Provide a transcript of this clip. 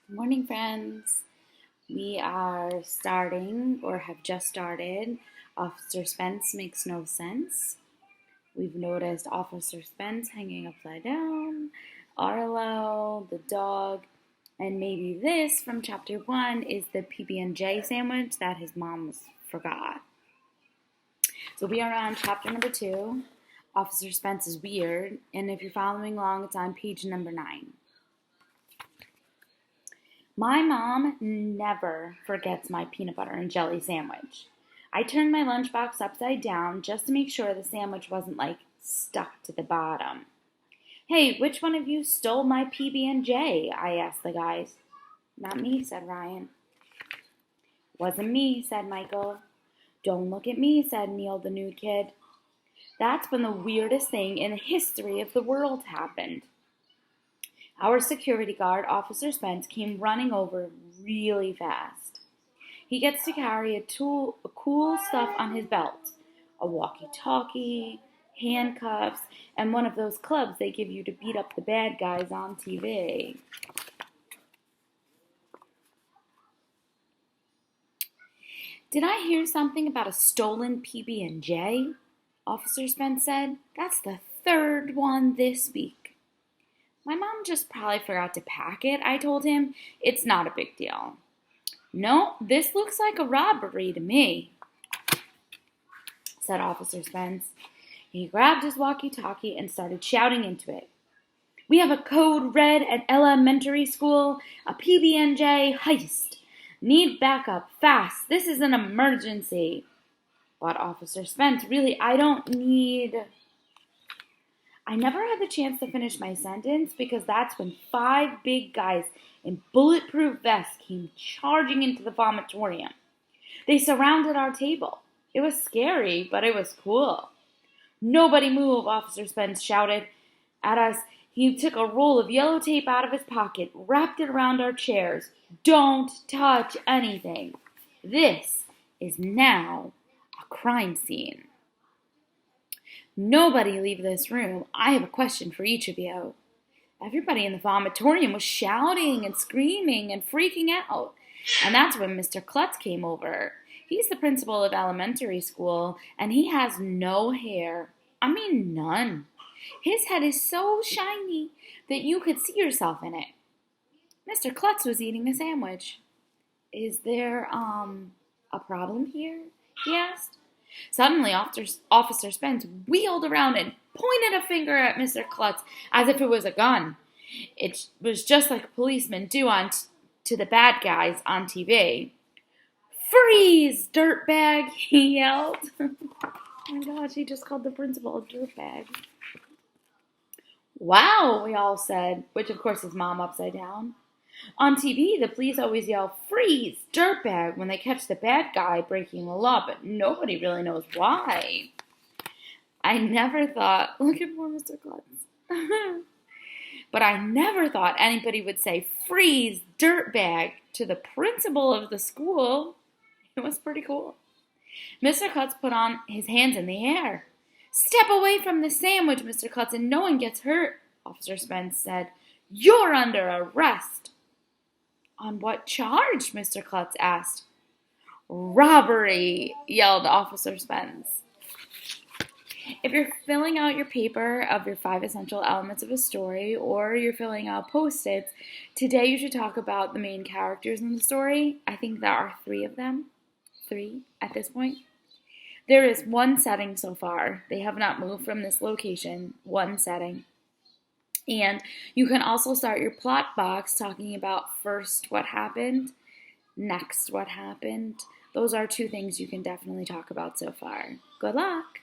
Good morning, friends. We are starting or have just started Officer Spence Makes No Sense. We've noticed Officer Spence hanging upside down, Arlo, the dog, and maybe this from chapter 1 is the PB&J sandwich that his mom forgot. So we are on chapter number 2. Officer Spence is weird, and if you're following along, it's on page number 9. My mom never forgets my peanut butter and jelly sandwich. I turned my lunchbox upside down just to make sure the sandwich wasn't stuck to the bottom. Hey, which one of you stole my PB&J? I asked the guys. Not me, said Ryan. Wasn't me, said Michael. Don't look at me, said Neil, the new kid. That's when the weirdest thing in the history of the world happened. Our security guard, Officer Spence, came running over really fast. He gets to carry a cool stuff on his belt, a walkie-talkie, handcuffs, and one of those clubs they give you to beat up the bad guys on TV. Did I hear something about a stolen PB&J? Officer Spence said. That's the third one this week. My mom just probably forgot to pack it, I told him. It's not a big deal. No, this looks like a robbery to me, said Officer Spence. He grabbed his walkie-talkie and started shouting into it. We have a code red at elementary school, a PB&J heist. Need backup, fast. This is an emergency. But Officer Spence, really, I never had the chance to finish my sentence because that's when 5 big guys in bulletproof vests came charging into the vomitorium. They surrounded our table. It was scary, but it was cool. Nobody move, Officer Spence shouted at us. He took a roll of yellow tape out of his pocket, wrapped it around our chairs. Don't touch anything. This is now a crime scene. Nobody leave this room. I have a question for each of you. Everybody in the vomitorium was shouting and screaming and freaking out. And that's when Mr. Klutz came over. He's the principal of elementary school, and he has no hair. I mean, none. His head is so shiny that you could see yourself in it. Mr. Klutz was eating a sandwich. Is there, a problem here? He asked. Suddenly, Officer Spence wheeled around and pointed a finger at Mr. Klutz as if it was a gun. It was just like policemen do to the bad guys on TV. Freeze, dirtbag, he yelled. Oh my gosh, he just called the principal a dirtbag. Wow, we all said, which of course is mom upside down. On TV, the police always yell, freeze, dirtbag, when they catch the bad guy breaking the law, but nobody really knows why. I never thought, look at poor Mr. Klutz. But I never thought anybody would say, freeze, dirtbag, to the principal of the school. It was pretty cool. Mr. Klutz put on his hands in the air. Step away from the sandwich, Mr. Klutz, and no one gets hurt, Officer Spence said. You're under arrest. On what charge? Mr. Klutz asked. Robbery, yelled Officer Spence. If you're filling out your paper of your 5 essential elements of a story, or you're filling out Post-its, today you should talk about the main characters in the story. I think there are 3 of them. 3 at this point. There is 1 setting so far. They have not moved from this location. 1 setting. And you can also start your plot box talking about first what happened, next what happened. Those are 2 things you can definitely talk about so far. Good luck!